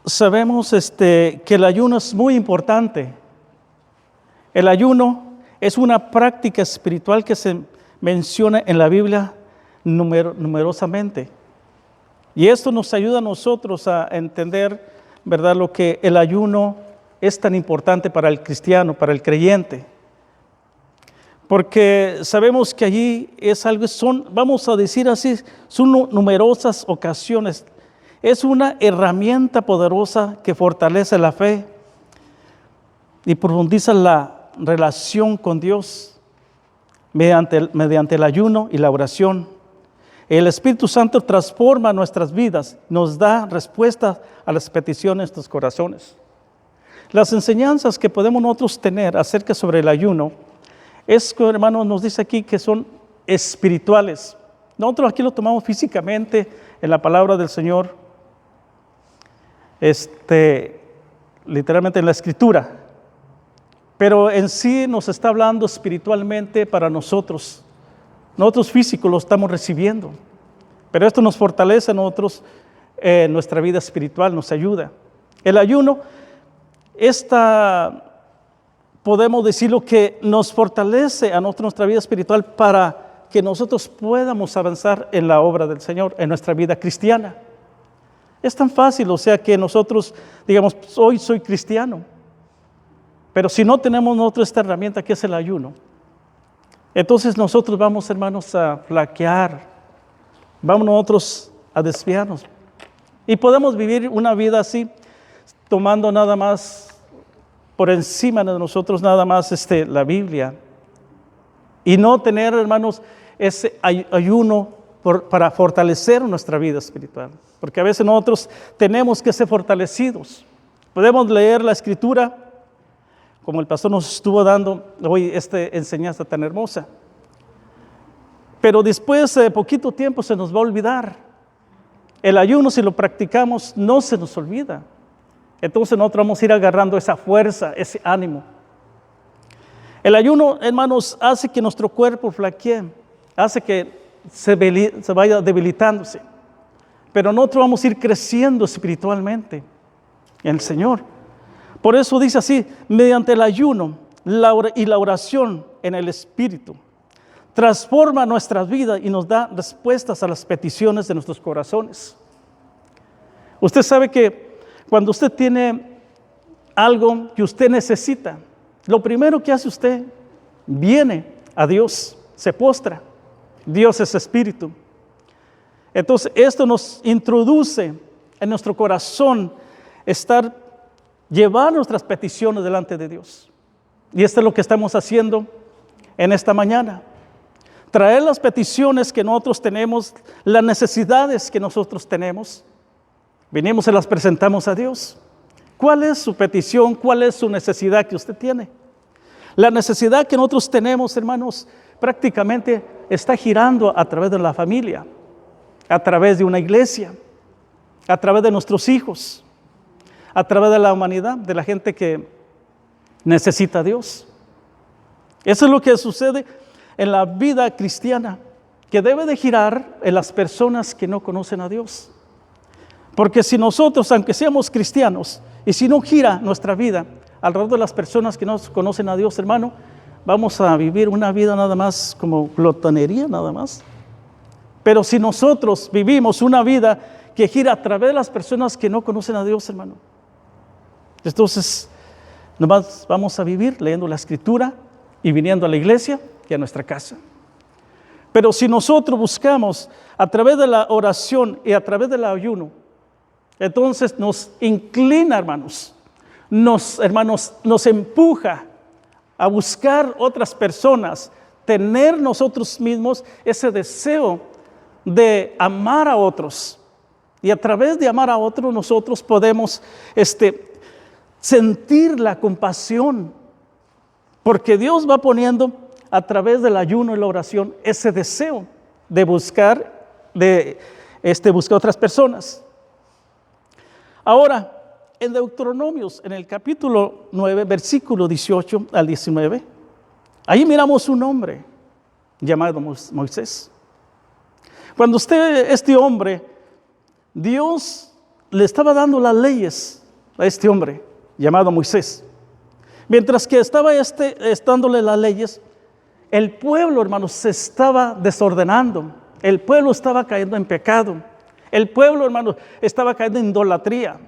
sabemos que el ayuno es muy importante. El ayuno es una práctica espiritual que se menciona en la Biblia numerosamente. Y esto nos ayuda a nosotros a entender, ¿verdad?, lo que el ayuno es tan importante para el cristiano, para el creyente. Porque sabemos que allí es algo, vamos a decir así, son numerosas ocasiones. Es una herramienta poderosa que fortalece la fe y profundiza la relación con Dios mediante el ayuno y la oración. El Espíritu Santo transforma nuestras vidas, nos da respuestas a las peticiones de nuestros corazones. Las enseñanzas que podemos nosotros tener acerca sobre el ayuno, hermanos, nos dice aquí que son espirituales. Nosotros aquí lo tomamos físicamente en la palabra del Señor, literalmente en la Escritura. Pero en sí nos está hablando espiritualmente para nosotros. Nosotros físicos lo estamos recibiendo. Pero esto nos fortalece a nosotros en nuestra vida espiritual, nos ayuda. El ayuno, podemos decirlo que nos fortalece a nuestra vida espiritual para que nosotros podamos avanzar en la obra del Señor, en nuestra vida cristiana. Es tan fácil, o sea, que nosotros digamos, hoy soy cristiano. Pero si no tenemos nosotros esta herramienta que es el ayuno, entonces nosotros vamos, hermanos, a flaquear, vamos nosotros a desviarnos. Y podemos vivir una vida así, tomando nada más por encima de nosotros, nada más la Biblia. Y no tener, hermanos, ese ayuno para fortalecer nuestra vida espiritual. Porque a veces nosotros tenemos que ser fortalecidos. Podemos leer la Escritura, como el pastor nos estuvo dando hoy esta enseñanza tan hermosa. Pero después de poquito tiempo se nos va a olvidar. El ayuno, si lo practicamos, no se nos olvida. Entonces nosotros vamos a ir agarrando esa fuerza, ese ánimo. El ayuno, hermanos, hace que nuestro cuerpo flaquee, hace que se vaya debilitándose. Pero nosotros vamos a ir creciendo espiritualmente en el Señor. Por eso dice así, mediante el ayuno y la oración en el Espíritu, transforma nuestras vidas y nos da respuestas a las peticiones de nuestros corazones. Usted sabe que cuando usted tiene algo que usted necesita, lo primero que hace usted, viene a Dios, se postra. Dios es Espíritu. Entonces esto nos introduce en nuestro corazón llevar nuestras peticiones delante de Dios. Y esto es lo que estamos haciendo en esta mañana. Traer las peticiones que nosotros tenemos, las necesidades que nosotros tenemos. Venimos y las presentamos a Dios. ¿Cuál es su petición? ¿Cuál es su necesidad que usted tiene? La necesidad que nosotros tenemos, hermanos, prácticamente está girando a través de la familia, a través de una iglesia, a través de nuestros hijos, a través de la humanidad, de la gente que necesita a Dios. Eso es lo que sucede en la vida cristiana, que debe de girar en las personas que no conocen a Dios. Porque si nosotros, aunque seamos cristianos, y si no gira nuestra vida alrededor de las personas que no conocen a Dios, hermano, vamos a vivir una vida nada más como glotonería, nada más. Pero si nosotros vivimos una vida que gira a través de las personas que no conocen a Dios, hermano, entonces nomás vamos a vivir leyendo la Escritura y viniendo a la iglesia y a nuestra casa. Pero si nosotros buscamos a través de la oración y a través del ayuno, entonces nos inclina, hermanos, nos empuja a buscar otras personas, tener nosotros mismos ese deseo de amar a otros. Y a través de amar a otros nosotros podemos sentir la compasión, porque Dios va poniendo a través del ayuno y la oración ese deseo de buscar otras personas. Ahora, en Deuteronomios, en el capítulo 9, versículo 18 al 19, ahí miramos un hombre llamado Moisés. Cuando este hombre, Dios le estaba dando las leyes a este hombre llamado Moisés. Mientras que estaba dándole las leyes, el pueblo, hermanos, se estaba desordenando. El pueblo estaba cayendo en pecado. El pueblo, hermanos, estaba cayendo en idolatría,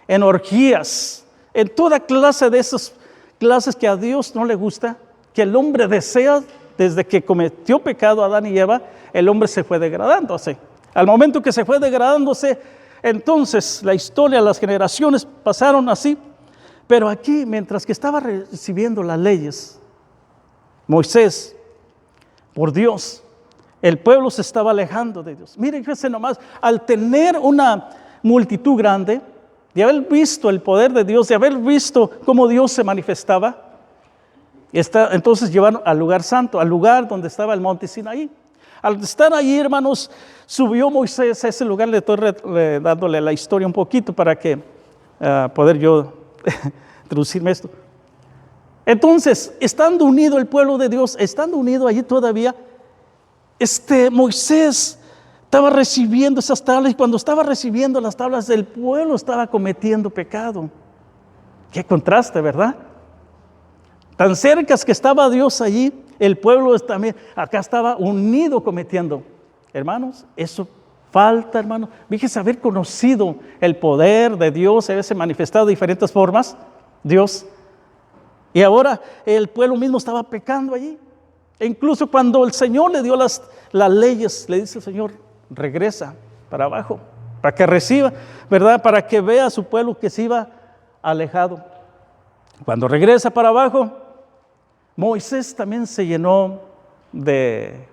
en orgías, en toda clase de esas clases que a Dios no le gusta, que el hombre desea. Desde que cometió pecado Adán y Eva, el hombre se fue degradándose. Al momento que se fue degradándose, entonces la historia, las generaciones pasaron así. Pero aquí, mientras que estaba recibiendo las leyes, Moisés, por Dios, el pueblo se estaba alejando de Dios. Miren, fíjense nomás, al tener una multitud grande, de haber visto el poder de Dios, de haber visto cómo Dios se manifestaba, entonces llevaron al lugar santo, al lugar donde estaba el monte Sinaí. Al estar allí, hermanos, subió Moisés a ese lugar. Le estoy dándole la historia un poquito para que poder yo traducirme esto. Entonces, estando unido el pueblo de Dios, estando unido allí todavía, Moisés estaba recibiendo esas tablas, y cuando estaba recibiendo las tablas, el pueblo estaba cometiendo pecado. Qué contraste, ¿verdad? Tan cerca que estaba Dios allí, el pueblo también acá estaba unido cometiendo. Hermanos, eso falta, hermanos. Fíjese, haber conocido el poder de Dios, haberse manifestado de diferentes formas, Dios. Y ahora el pueblo mismo estaba pecando allí. E incluso cuando el Señor le dio las leyes, le dice el Señor, regresa para abajo, para que reciba, ¿verdad? Para que vea a su pueblo que se iba alejado. Cuando regresa para abajo, Moisés también se llenó de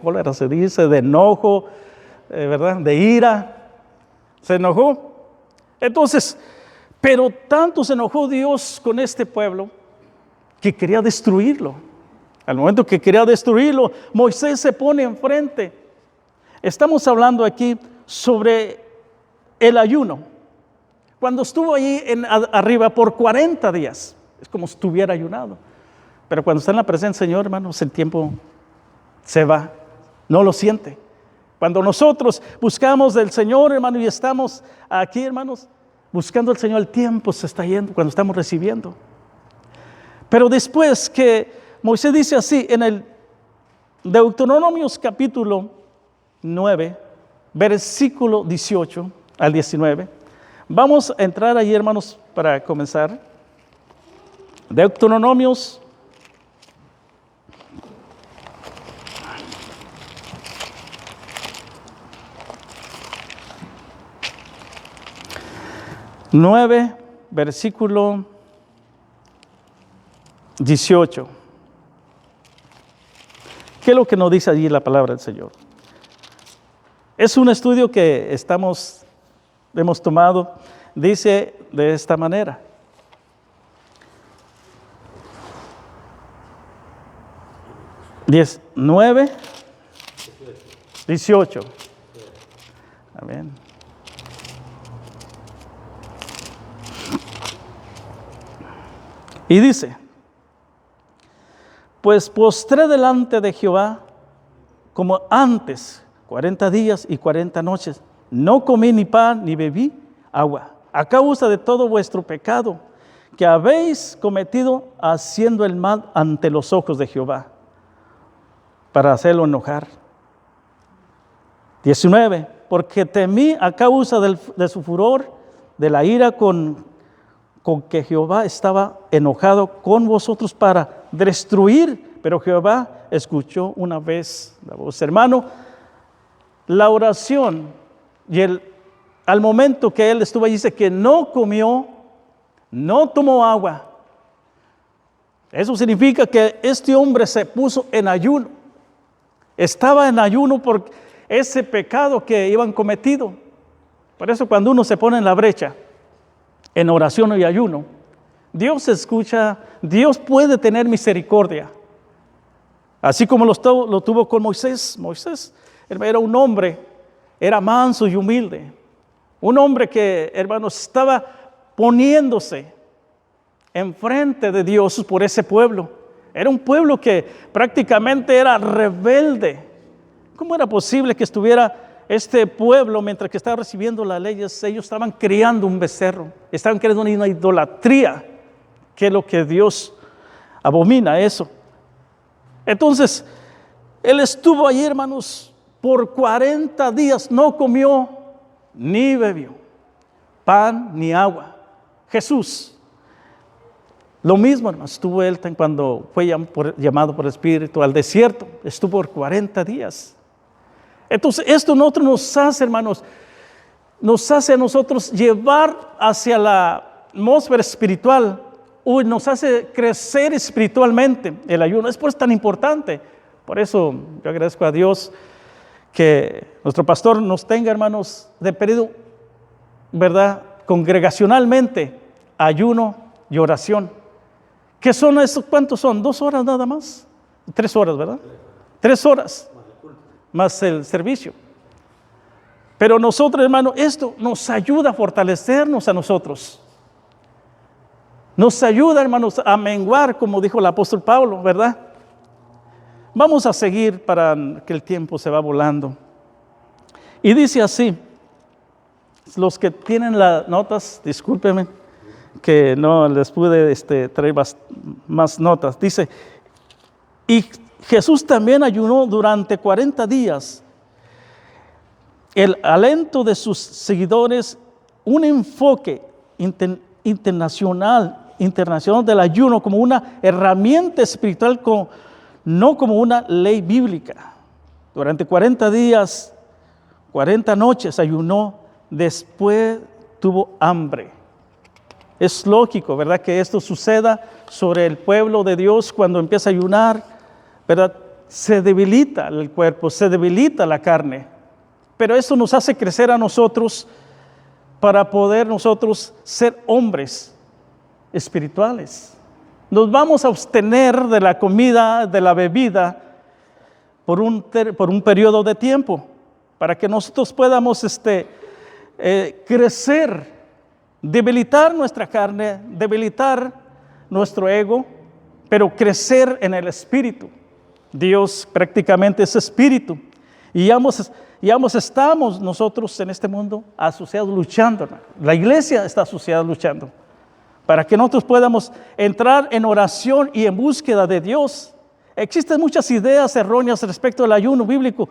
cólera, se dice, de enojo, ¿verdad? De ira. Se enojó. Entonces, pero tanto se enojó Dios con este pueblo que quería destruirlo. Al momento que quería destruirlo, Moisés se pone enfrente. Estamos hablando aquí sobre el ayuno. Cuando estuvo allí arriba por 40 días, es como si estuviera ayunado. Pero cuando está en la presencia del Señor, hermanos, el tiempo se va, no lo siente. Cuando nosotros buscamos del Señor, hermano, y estamos aquí, hermanos, buscando al Señor, el tiempo se está yendo cuando estamos recibiendo. Pero después que Moisés dice así, en el Deuteronomios capítulo 9, versículo 18 al 19, vamos a entrar allí, hermanos, para comenzar. Deuteronomios 9, versículo 18. ¿Qué es lo que nos dice allí la palabra del Señor? Es un estudio que hemos tomado, dice de esta manera. 19, 18. Amén. Y dice, pues postré delante de Jehová como antes, 40 días y 40 noches. No comí ni pan ni bebí agua, a causa de todo vuestro pecado que habéis cometido haciendo el mal ante los ojos de Jehová, para hacerlo enojar. 19, porque temí a causa de su furor, de la ira con que Jehová estaba enojado con vosotros para destruir, pero Jehová escuchó una vez la voz. Hermano, la oración y al momento que él estuvo allí, dice que no comió, no tomó agua. Eso significa que este hombre se puso en ayuno. Estaba en ayuno por ese pecado que iban cometido. Por eso cuando uno se pone en la brecha, en oración y ayuno, Dios escucha, Dios puede tener misericordia. Así como lo tuvo con Moisés. Moisés era un hombre, era manso y humilde. Un hombre que, hermanos, estaba poniéndose enfrente de Dios por ese pueblo. Era un pueblo que prácticamente era rebelde. ¿Cómo era posible que estuviera este pueblo, mientras que estaba recibiendo las leyes, ellos estaban creando un becerro, estaban creando una idolatría, que es lo que Dios abomina eso. Entonces, él estuvo allí, hermanos, por 40 días, no comió ni bebió pan ni agua. Jesús, lo mismo, hermanos, estuvo él cuando fue llamado por el Espíritu al desierto, estuvo por 40 días. Entonces, esto nosotros nos hace, hermanos, nos hace a nosotros llevar hacia la atmósfera espiritual, nos hace crecer espiritualmente. El ayuno es por eso tan importante. Por eso yo agradezco a Dios que nuestro pastor nos tenga, hermanos, de periodo, ¿verdad? Congregacionalmente, ayuno y oración. ¿Qué son esos? ¿Cuántos son? 2 horas nada más. 3 horas, ¿verdad? 3 horas más el servicio. Pero nosotros, hermano, esto nos ayuda a fortalecernos a nosotros. Nos ayuda, hermanos, a menguar, como dijo el apóstol Pablo, ¿verdad? Vamos a seguir para que el tiempo se va volando. Y dice así, los que tienen las notas, discúlpenme, que no les pude traer más notas. Dice, y Jesús también ayunó durante 40 días. El alento de sus seguidores, un enfoque internacional del ayuno como una herramienta espiritual, no como una ley bíblica. Durante 40 días, 40 noches ayunó, después tuvo hambre. Es lógico, ¿verdad?, que esto suceda sobre el pueblo de Dios cuando empieza a ayunar, ¿verdad? Se debilita el cuerpo, se debilita la carne. Pero esto nos hace crecer a nosotros para poder nosotros ser hombres espirituales. Nos vamos a abstener de la comida, de la bebida, por un periodo de tiempo, para que nosotros podamos crecer, debilitar nuestra carne, debilitar nuestro ego, pero crecer en el espíritu. Dios prácticamente es espíritu. Y ambos estamos nosotros en este mundo asociados luchando, hermano. La iglesia está asociada luchando para que nosotros podamos entrar en oración y en búsqueda de Dios. Existen muchas ideas erróneas respecto al ayuno bíblico.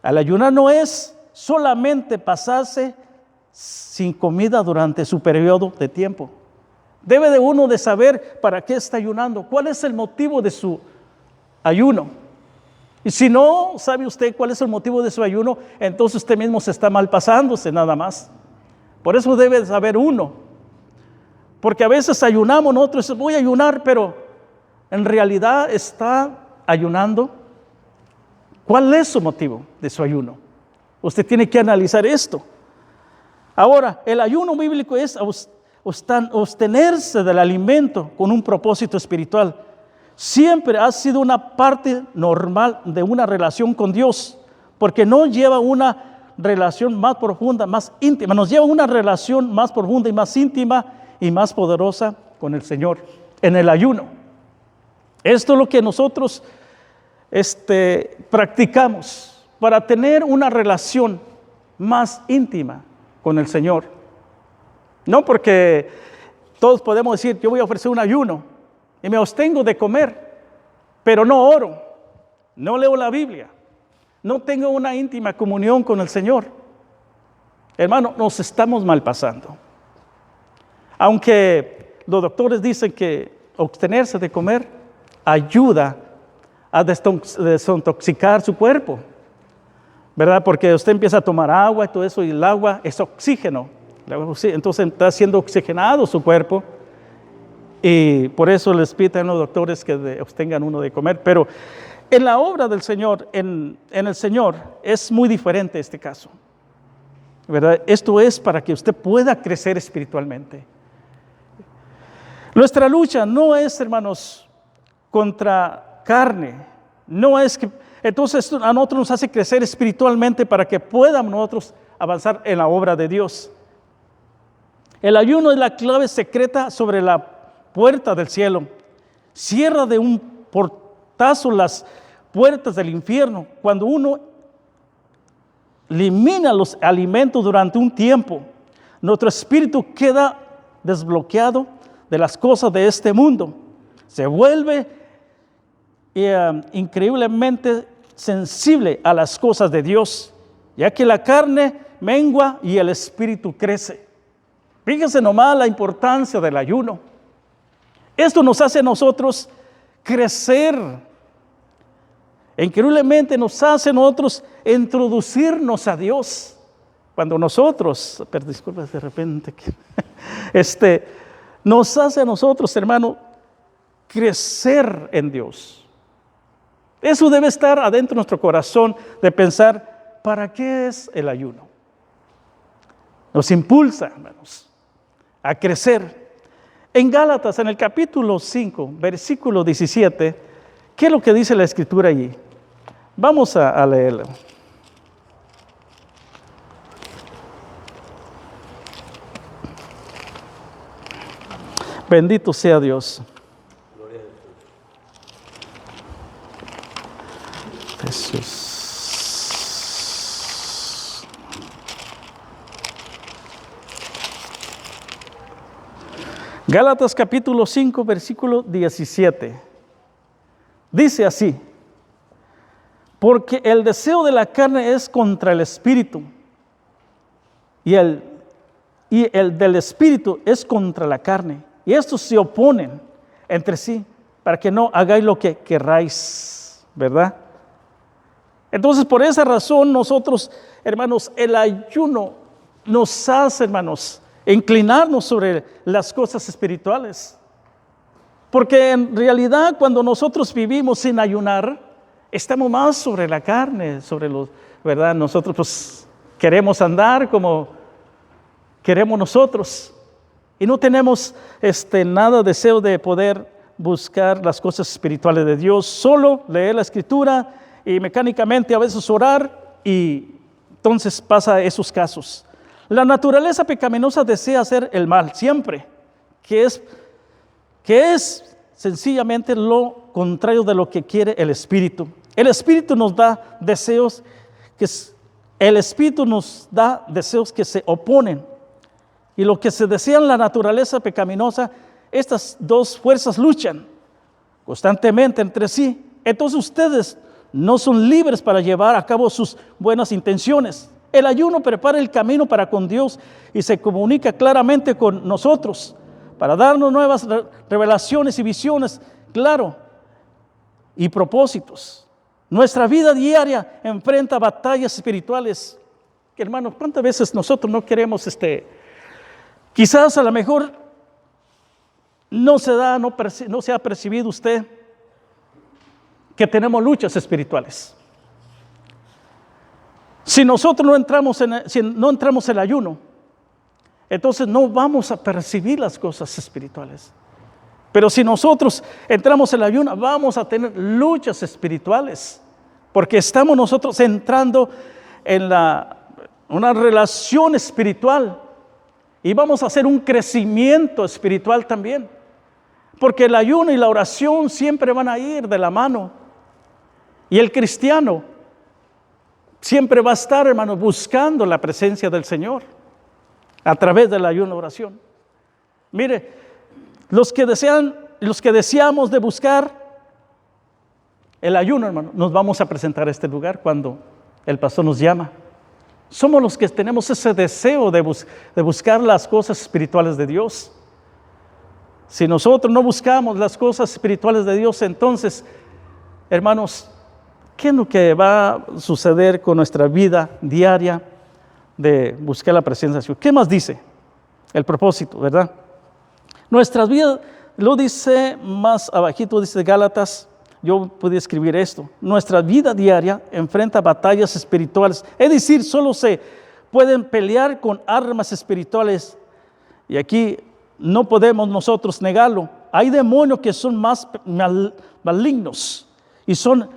El ayunar no es solamente pasarse sin comida durante su periodo de tiempo. Debe de uno de saber para qué está ayunando, cuál es el motivo de su ayuno. Y si no sabe usted cuál es el motivo de su ayuno, entonces usted mismo se está mal pasándose nada más. Por eso debe de saber uno. Porque a veces ayunamos nosotros, voy a ayunar, pero en realidad está ayunando. ¿Cuál es su motivo de su ayuno? Usted tiene que analizar esto. Ahora, el ayuno bíblico es abstenerse del alimento con un propósito espiritual. Siempre ha sido una parte normal de una relación con Dios, porque nos lleva a una relación más profunda, más íntima, nos lleva a una relación más profunda y más íntima y más poderosa con el Señor en el ayuno. Esto es lo que nosotros practicamos para tener una relación más íntima con el Señor. No porque todos podemos decir, yo voy a ofrecer un ayuno y me abstengo de comer, pero no oro, no leo la Biblia, no tengo una íntima comunión con el Señor. Hermano, nos estamos malpasando. Aunque los doctores dicen que abstenerse de comer ayuda a desintoxicar su cuerpo, ¿verdad? Porque usted empieza a tomar agua y todo eso, y el agua es oxígeno. Entonces está siendo oxigenado su cuerpo, y por eso les piden los doctores que abstengan uno de comer. Pero en la obra del Señor, en el Señor, es muy diferente este caso, ¿verdad? Esto es para que usted pueda crecer espiritualmente. Nuestra lucha no es, hermanos, contra carne, no es que... Entonces esto a nosotros nos hace crecer espiritualmente para que podamos nosotros avanzar en la obra de Dios. El ayuno es la clave secreta sobre la puerta del cielo. Cierra de un portazo las puertas del infierno. Cuando uno elimina los alimentos durante un tiempo, nuestro espíritu queda desbloqueado de las cosas de este mundo. Se vuelve increíblemente sensible a las cosas de Dios, ya que la carne mengua y el espíritu crece. Fíjense nomás la importancia del ayuno. Esto nos hace a nosotros crecer. Increíblemente nos hace a nosotros introducirnos a Dios. Cuando nosotros, disculpa de repente, nos hace a nosotros, hermano, crecer en Dios. Eso debe estar adentro de nuestro corazón, de pensar, ¿para qué es el ayuno? Nos impulsa, hermanos, a crecer. En Gálatas, en el capítulo 5, versículo 17, ¿qué es lo que dice la Escritura allí? Vamos a leerlo. Bendito sea Dios. Jesús. Gálatas capítulo 5, versículo 17. Dice así: porque el deseo de la carne es contra el espíritu, y el del espíritu es contra la carne. Y estos se oponen entre sí, para que no hagáis lo que querráis, ¿verdad? Entonces, por esa razón, nosotros, hermanos, el ayuno nos hace, hermanos, inclinarnos sobre las cosas espirituales. Porque en realidad, cuando nosotros vivimos sin ayunar, estamos más sobre la carne, sobre los, ¿verdad? Nosotros pues queremos andar como queremos nosotros. Y no tenemos nada deseo de poder buscar las cosas espirituales de Dios, solo leer la Escritura y mecánicamente a veces orar, y entonces pasa esos casos. La naturaleza pecaminosa desea hacer el mal siempre, que es sencillamente lo contrario de lo que quiere el Espíritu. El Espíritu nos da deseos que se oponen. Y lo que se desea en la naturaleza pecaminosa, estas dos fuerzas luchan constantemente entre sí. Entonces ustedes no son libres para llevar a cabo sus buenas intenciones. El ayuno prepara el camino para con Dios y se comunica claramente con nosotros para darnos nuevas revelaciones y visiones, claro, y propósitos. Nuestra vida diaria enfrenta batallas espirituales. Hermanos, ¿cuántas veces nosotros no queremos quizás a lo mejor no se ha percibido usted que tenemos luchas espirituales? Si nosotros no entramos en el ayuno, entonces no vamos a percibir las cosas espirituales. Pero si nosotros entramos en el ayuno, vamos a tener luchas espirituales, porque estamos nosotros entrando en una relación espiritual. Y vamos a hacer un crecimiento espiritual también. Porque el ayuno y la oración siempre van a ir de la mano. Y el cristiano siempre va a estar, hermanos, buscando la presencia del Señor a través del ayuno y oración. Mire, los que deseamos de buscar el ayuno, hermano, nos vamos a presentar a este lugar cuando el pastor nos llama. Somos los que tenemos ese deseo de buscar las cosas espirituales de Dios. Si nosotros no buscamos las cosas espirituales de Dios, entonces, hermanos, ¿qué es lo que va a suceder con nuestra vida diaria de buscar la presencia de Dios? ¿Qué más dice? El propósito, ¿verdad? Nuestras vidas, lo dice más abajito, dice Gálatas. Yo pude escribir esto: nuestra vida diaria enfrenta batallas espirituales, es decir, solo se pueden pelear con armas espirituales, y aquí no podemos nosotros negarlo. Hay demonios que son más malignos y son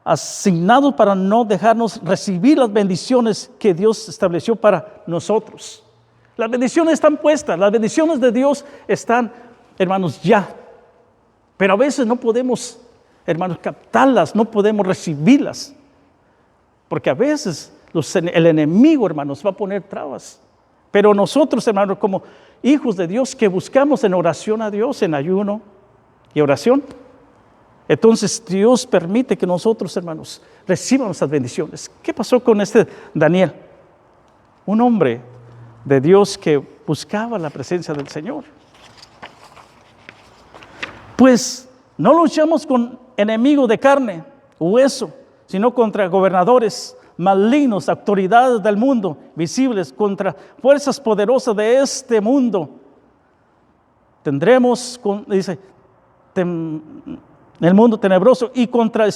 asignados para no dejarnos recibir las bendiciones que Dios estableció para nosotros. Las bendiciones están puestas, las bendiciones de Dios están, hermanos, ya, pero a veces no podemos, hermanos, captarlas, no podemos recibirlas, porque a veces el enemigo, hermanos, va a poner trabas. Pero nosotros, hermanos, como hijos de Dios que buscamos en oración a Dios, en ayuno y oración, entonces Dios permite que nosotros, hermanos, recibamos esas bendiciones. ¿Qué pasó con este Daniel? Un hombre de Dios que buscaba la presencia del Señor. Pues no luchamos con enemigos de carne o hueso, sino contra gobernadores malignos, autoridades del mundo, visibles, contra fuerzas poderosas de este mundo. Tendremos, dice, el mundo tenebroso y contra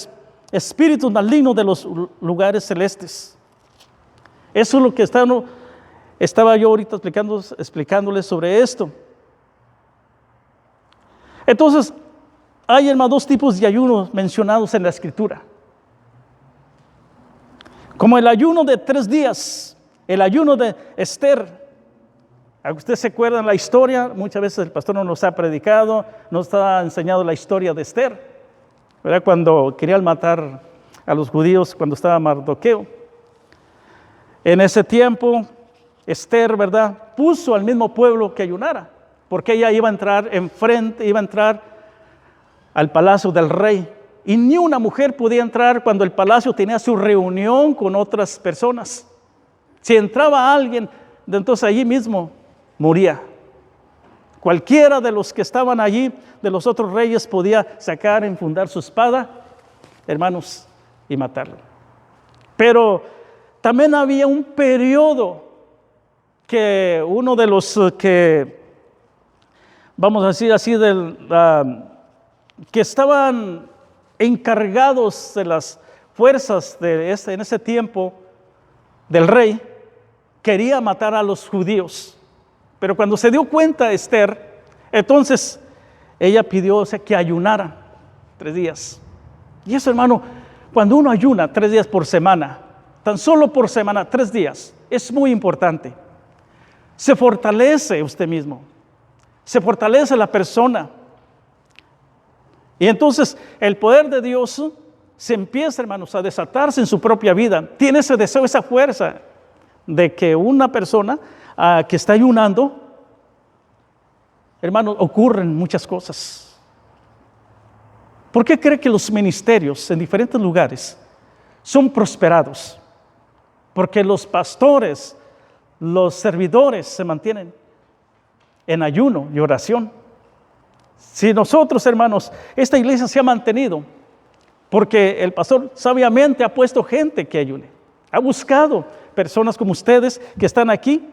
espíritus malignos de los lugares celestes. Eso es lo que estaba yo ahorita explicándoles sobre esto. Entonces, hay, hermanos, dos tipos de ayunos mencionados en la Escritura. Como el ayuno de 3 días, el ayuno de Esther. ¿Ustedes se acuerdan la historia? Muchas veces el pastor no nos ha predicado, nos ha enseñado la historia de Esther, ¿verdad? Cuando querían matar a los judíos, cuando estaba Mardoqueo. En ese tiempo, Esther, ¿verdad?, puso al mismo pueblo que ayunara, porque ella iba a entrar iba a entrar al palacio del rey. Y ni una mujer podía entrar cuando el palacio tenía su reunión con otras personas. Si entraba alguien, entonces allí mismo moría. Cualquiera de los que estaban allí, de los otros reyes, podía sacar, enfundar su espada, hermanos, y matarlo. Pero también había un periodo que uno de los que, vamos a decir así, que estaban encargados de las fuerzas en ese tiempo del rey, quería matar a los judíos. Pero cuando se dio cuenta Esther, entonces ella pidió que ayunara 3 días. Y eso, hermano, cuando uno ayuna 3 días por semana, tan solo por semana, 3 días, es muy importante. Se fortalece usted mismo, se fortalece la persona. Y entonces el poder de Dios se empieza, hermanos, a desatarse en su propia vida. Tiene ese deseo, esa fuerza de que una persona que está ayunando, hermanos, ocurren muchas cosas. ¿Por qué cree que los ministerios en diferentes lugares son prosperados? Porque los pastores, los servidores se mantienen en ayuno y oración. Si nosotros, hermanos, esta iglesia se ha mantenido porque el pastor sabiamente ha puesto gente que ayune. Ha buscado personas como ustedes que están aquí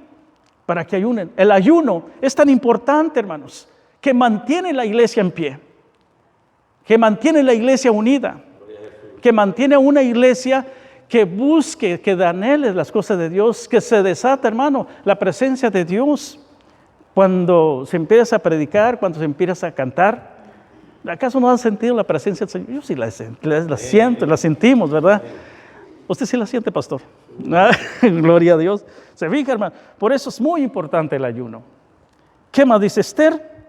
para que ayunen. El ayuno es tan importante, hermanos, que mantiene la iglesia en pie, que mantiene la iglesia unida, que mantiene una iglesia que busque, que anhele las cosas de Dios, que se desata, hermano, la presencia de Dios. Cuando se empieza a predicar, cuando se empieza a cantar, ¿acaso no han sentido la presencia del Señor? Yo sí la siento, la sentimos, ¿verdad? ¿Usted sí la siente, pastor? Gloria a Dios. Se fija, hermano. Por eso es muy importante el ayuno. ¿Qué más dice Esther?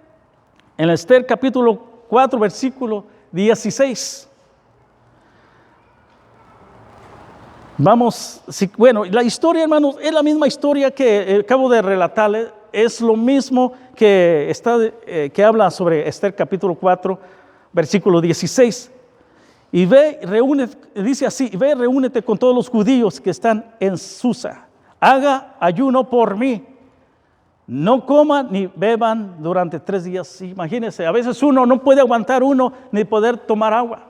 En Esther capítulo 4, versículo 16. Vamos, bueno, la historia, hermanos, es la misma historia que acabo de relatarles. Es lo mismo que habla sobre Esther capítulo 4, versículo 16. Y dice así, ve, reúnete con todos los judíos que están en Susa. Haga ayuno por mí. No coman ni beban durante 3 días. Imagínense, a veces uno no puede aguantar ni poder tomar agua.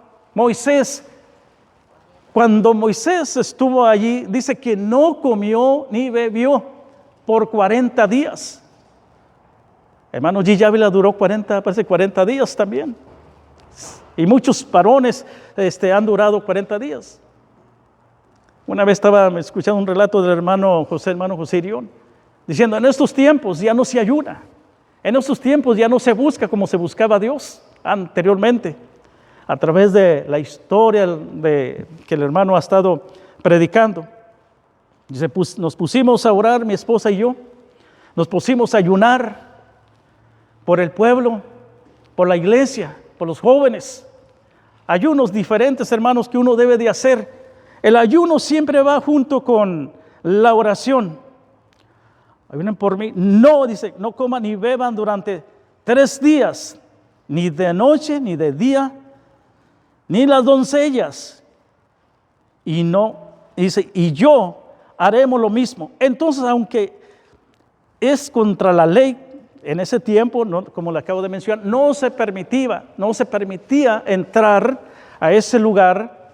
Cuando Moisés estuvo allí, dice que no comió ni bebió por 40 días. Hermano, G. Ávila duró 40 días también. Y muchos varones han durado 40 días. Una vez estaba escuchando un relato del hermano José Irión, diciendo, en estos tiempos ya no se ayuna. En estos tiempos ya no se busca como se buscaba a Dios anteriormente. A través de la historia que el hermano ha estado predicando. Dice, nos pusimos a orar, mi esposa y yo, nos pusimos a ayunar por el pueblo, por la iglesia, por los jóvenes. Ayunos diferentes, hermanos, que uno debe de hacer El ayuno siempre va junto con la oración. Ayunen por mí. No, dice, no coman ni beban durante 3 días, ni de noche, ni de día, ni las doncellas. Y no, dice, y yo haremos lo mismo. Entonces, aunque es contra la ley, en ese tiempo, no, como le acabo de mencionar, no se permitía entrar a ese lugar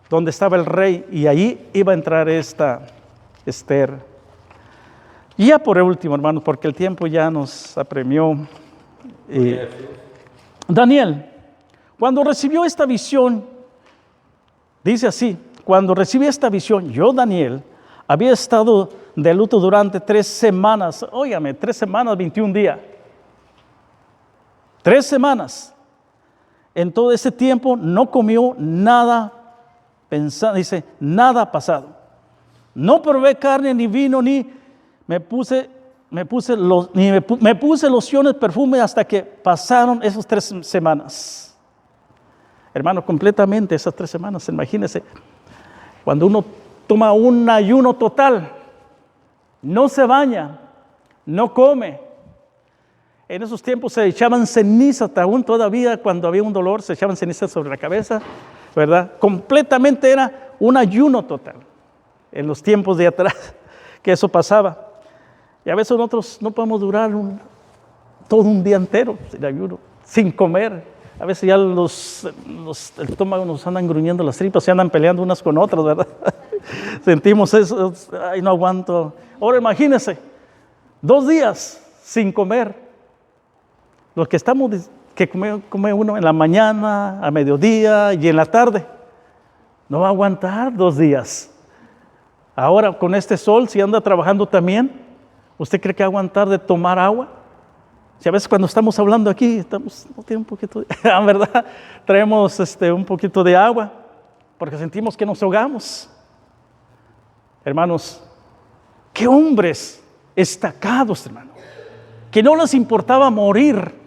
donde estaba el rey, y allí iba a entrar esta Esther. Y ya por último, hermanos, porque el tiempo ya nos apremió. Daniel, cuando recibió esta visión, dice así: cuando recibí esta visión, yo, Daniel, había estado de luto durante 3 semanas. Óigame, 3 semanas, 21 días. 3 semanas. En todo ese tiempo no comió nada, dice, nada pasado. No probé carne ni vino, ni me puse lociones, perfume, hasta que pasaron esas 3 semanas. Hermano, completamente esas 3 semanas, imagínense. Cuando uno toma un ayuno total, no se baña, no come. En esos tiempos se echaban ceniza, aún todavía cuando había un dolor se echaban ceniza sobre la cabeza, ¿verdad? Completamente era un ayuno total. En los tiempos de atrás que eso pasaba. Y a veces nosotros no podemos durar todo un día entero sin ayuno, sin comer. A veces ya el estómago nos andan gruñendo las tripas, se andan peleando unas con otras, ¿verdad? Sentimos eso, ay, no aguanto. Ahora imagínense, 2 días sin comer. Los que come uno en la mañana, a mediodía y en la tarde, no va a aguantar 2 días. Ahora con este sol, si anda trabajando también, ¿usted cree que va a aguantar de tomar agua? Si a veces cuando estamos hablando aquí, no tiene un poquito de, ¿verdad? Traemos un poquito de agua, porque sentimos que nos ahogamos. Hermanos, qué hombres destacados, hermano, que no les importaba morir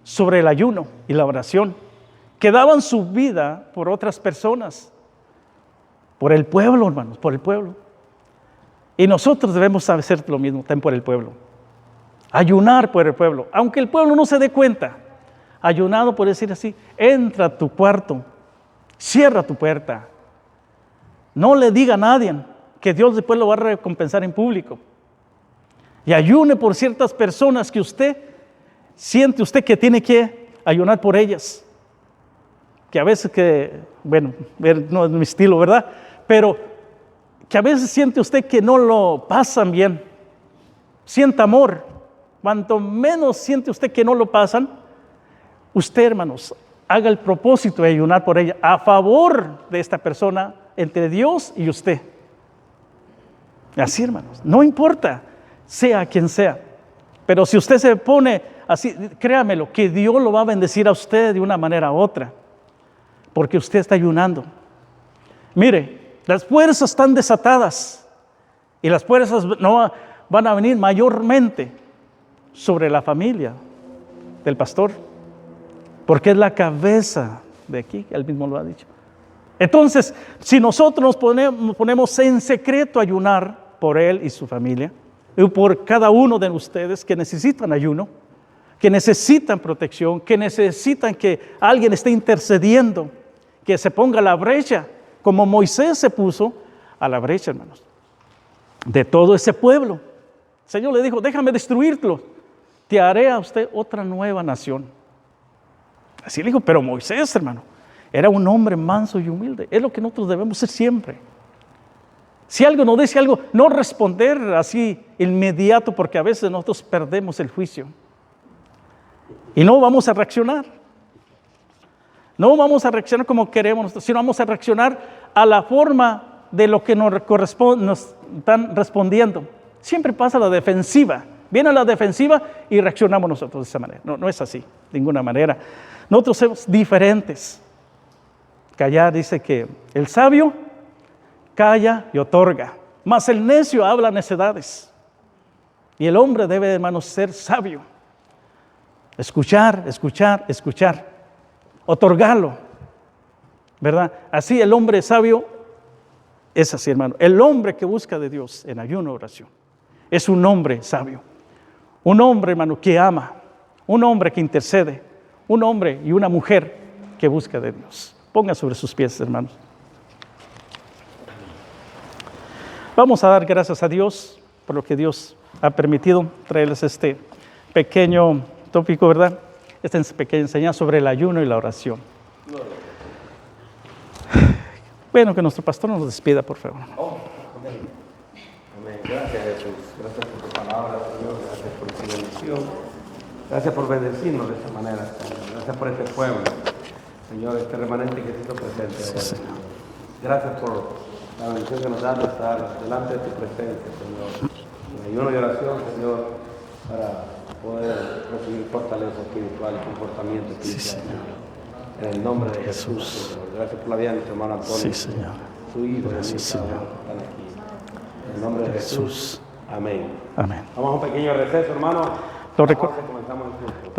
sobre el ayuno y la oración, que daban su vida por otras personas, por el pueblo, hermanos, por el pueblo. Y nosotros debemos hacer lo mismo también por el pueblo. Ayunar por el pueblo, aunque el pueblo no se dé cuenta. Ayunado, por decir así, entra a tu cuarto, cierra tu puerta. No le diga a nadie, que Dios después lo va a recompensar en público. Y ayune por ciertas personas que siente usted que tiene que ayunar por ellas. Que a veces no es mi estilo, ¿verdad? Pero que a veces siente usted que no lo pasan bien. Sienta amor. Cuanto menos siente usted que no lo pasan, usted, hermanos, haga el propósito de ayunar por ella, a favor de esta persona, entre Dios y usted. Así, hermanos, no importa, sea quien sea. Pero si usted se pone así, créamelo, que Dios lo va a bendecir a usted de una manera u otra, porque usted está ayunando. Mire, las fuerzas están desatadas, y las fuerzas no van a venir mayormente sobre la familia del pastor, porque es la cabeza de aquí, él mismo lo ha dicho. Entonces, si nosotros nos ponemos en secreto a ayunar por él y su familia, y por cada uno de ustedes que necesitan ayuno, que necesitan protección, que necesitan que alguien esté intercediendo, que se ponga a la brecha, como Moisés se puso a la brecha, hermanos, de todo ese pueblo. El Señor le dijo: déjame destruirlo, te haré a usted otra nueva nación. Así le dijo, pero Moisés, hermano, era un hombre manso y humilde. Es lo que nosotros debemos ser siempre. Si algo nos dice algo, no responder así inmediato, porque a veces nosotros perdemos el juicio. Y no vamos a reaccionar. No vamos a reaccionar como queremos, sino vamos a reaccionar a la forma de lo que nos corresponde, nos están respondiendo. Siempre pasa la defensiva. Viene la defensiva y reaccionamos nosotros de esa manera. No es así, de ninguna manera. Nosotros somos diferentes. Callar, dice que el sabio calla y otorga, mas el necio habla necedades. Y el hombre debe, hermanos, ser sabio. Escuchar, otorgarlo, ¿verdad? Así el hombre sabio Es así, hermano. El hombre que busca de Dios en ayuno y oración es un hombre sabio. Un hombre, hermano, que ama. Un hombre que intercede. Un hombre y una mujer que busca de Dios. Ponga sobre sus pies, hermanos. Vamos a dar gracias a Dios por lo que Dios ha permitido traerles este pequeño tópico, ¿verdad? Esta pequeña enseñanza sobre el ayuno y la oración. Bueno, que nuestro pastor nos despida, por favor. Amén. Gracias, Jesús. Gracias por tu palabra, Señor. Gracias por tu bendición. Gracias por bendecirnos de esta manera, Señor. Gracias por este pueblo, Señor, este remanente que se hizo presente. Sí, Señor. Gracias por la bendición que nos da de estar delante de tu presencia, Señor. En ayuno y oración, Señor, para poder recibir fortaleza espiritual y comportamiento espiritual. En el nombre de Jesús, Señor. Gracias por la vida de nuestro hermano Antonio. Sí, Señor. Su hijo, Gracias, Señor. Están aquí. En el nombre de Jesús. Amén. Amén. Vamos a un pequeño receso, hermano. Lo recuerdo. Comenzamos el culto.